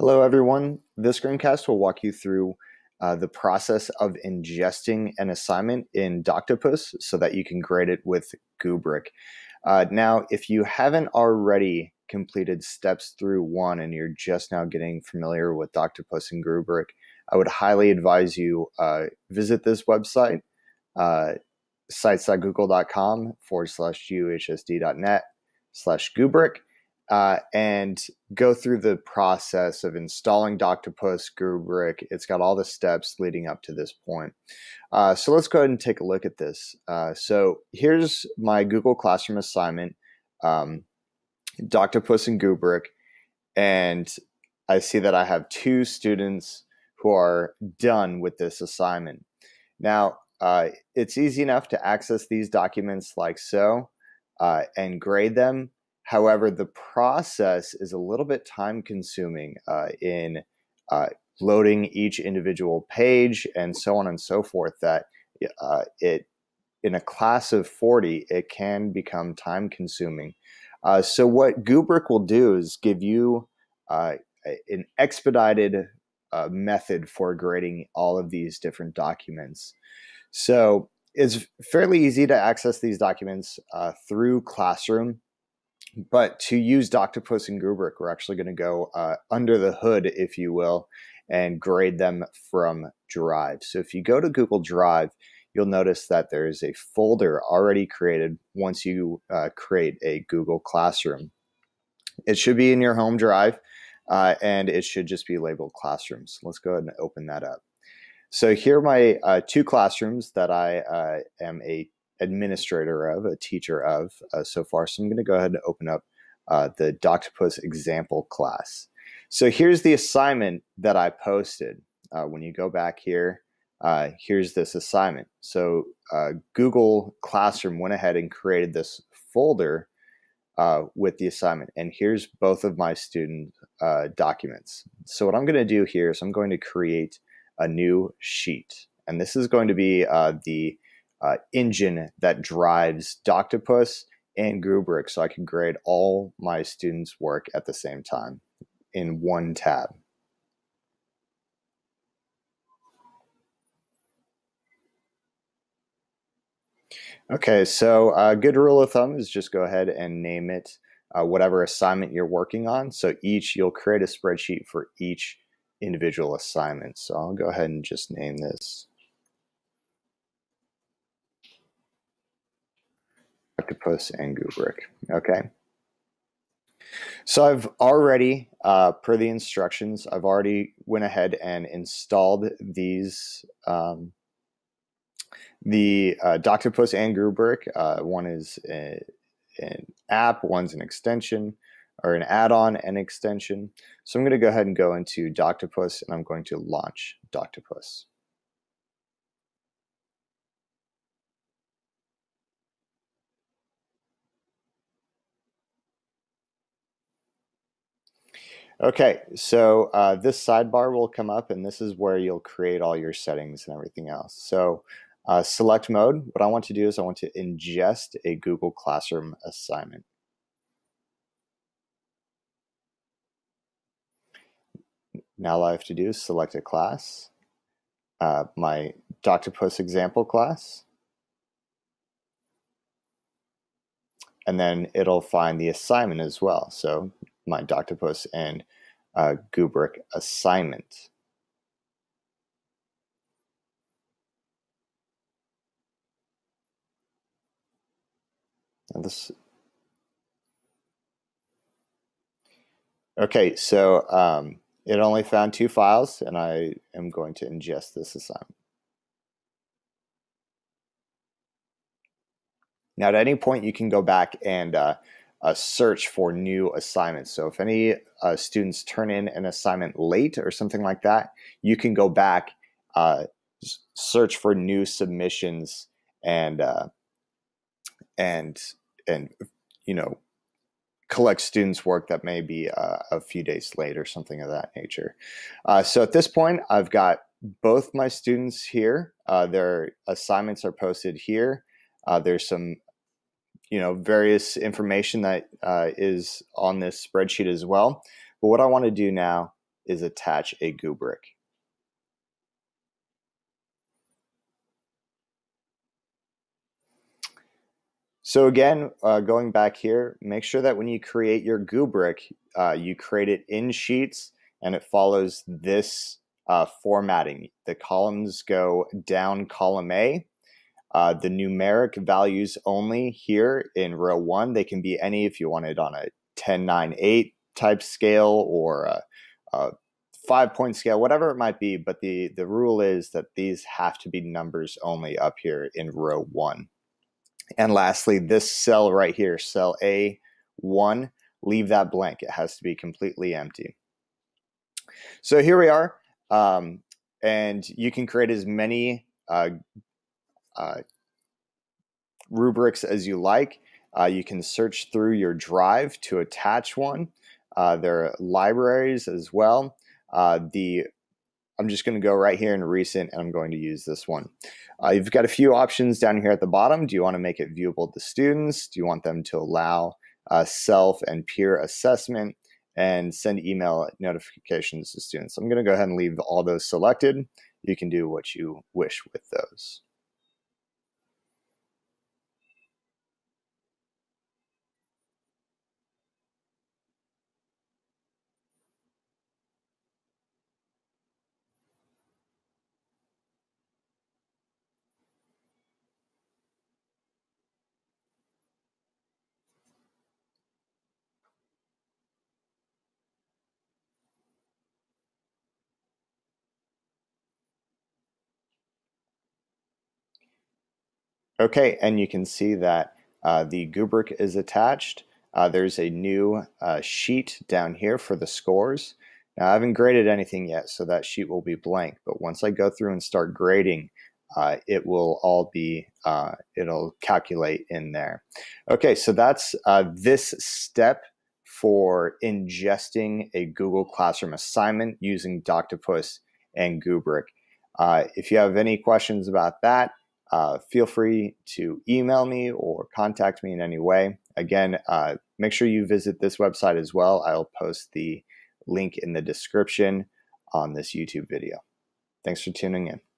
Hello, everyone. This screencast will walk you through the process of ingesting an assignment in Doctopus so that you can grade it with Rubric. Now, if you haven't already completed steps through 1 and you're just now getting familiar with Doctopus and Rubric, I would highly advise you visit this website, sites.google.com/guhsd.net/Rubric. And go through the process of installing Doctopus, Rubric. It's got all the steps leading up to this point. So let's go ahead and take a look at this. So here's my Google Classroom assignment, Doctopus and Rubric, and I see that I have 2 students who are done with this assignment. Now, it's easy enough to access these documents like so and grade them. However, the process is a little bit time consuming in loading each individual page and so on and so forth, that in a class of 40, it can become time consuming. So what Rubric will do is give you an expedited method for grading all of these different documents. So it's fairly easy to access these documents through Classroom. But to use Doctopus and Rubric, we're actually going to go under the hood, if you will, and grade them from Drive. So if you go to Google Drive, you'll notice that there is a folder already created once you create a Google Classroom. It should be in your home drive, and it should just be labeled Classrooms. Let's go ahead and open that up. So here are my 2 classrooms that I am a administrator of, a teacher of so far. So I'm going to go ahead and open up the Doctopus example class. So here's the assignment that I posted. When you go back here, here's this assignment. So Google Classroom went ahead and created this folder with the assignment. And here's both of my student documents. So what I'm going to do here is I'm going to create a new sheet. And this is going to be the engine that drives Doctopus and Rubric, so I can grade all my students' work at the same time in one tab. Okay, so a good rule of thumb is just go ahead and name it whatever assignment you're working on. So you'll create a spreadsheet for each individual assignment. So I'll go ahead and just name this Doctopus and Rubric. Okay. So I've already, per the instructions, I've already went ahead and installed these, the Doctopus and Rubric. One is an app, one's an extension, or an add-on and extension. So I'm going to go ahead and go into Doctopus, and I'm going to launch Doctopus. Okay, so this sidebar will come up, and this is where you'll create all your settings and everything else. So select mode. What I want to do is I want to ingest a Google Classroom assignment. Now all I have to do is select a class, my Doctopus example class, and then it'll find the assignment as well. So my Doctopus and Rubric assignment. Okay, so it only found 2 files, and I am going to ingest this assignment. Now, at any point, you can go back and search for new assignments. So if any students turn in an assignment late or something like that, you can go back, search for new submissions, and you know, collect students' work that may be a few days late or something of that nature. So at this point, I've got both my students here. Their assignments are posted here. There's some various information that is on this spreadsheet as well. But what I want to do now is attach a rubric. So again, going back here, make sure that when you create your rubric, you create it in Sheets and it follows this formatting. The columns go down column A. The numeric values only here in row 1. They can be any if you want it on a 10-9-8 type scale or a 5-point scale, whatever it might be. But the rule is that these have to be numbers only up here in row 1. And lastly, this cell right here, cell A1, leave that blank. It has to be completely empty. So here we are. And you can create as many rubrics as you like. You can search through your drive to attach one. There are libraries as well. I'm just going to go right here in recent and I'm going to use this one. You've got a few options down here at the bottom. Do you want to make it viewable to students? Do you want them to allow self and peer assessment and send email notifications to students? I'm going to go ahead and leave all those selected. You can do what you wish with those. Okay, and you can see that the rubric is attached. There's a new sheet down here for the scores. Now, I haven't graded anything yet, so that sheet will be blank. But once I go through and start grading, it will all be, it'll calculate in there. Okay, so that's this step for ingesting a Google Classroom assignment using Doctopus and Rubric. If you have any questions about that, feel free to email me or contact me in any way. Again, make sure you visit this website as well. I'll post the link in the description on this YouTube video. Thanks for tuning in.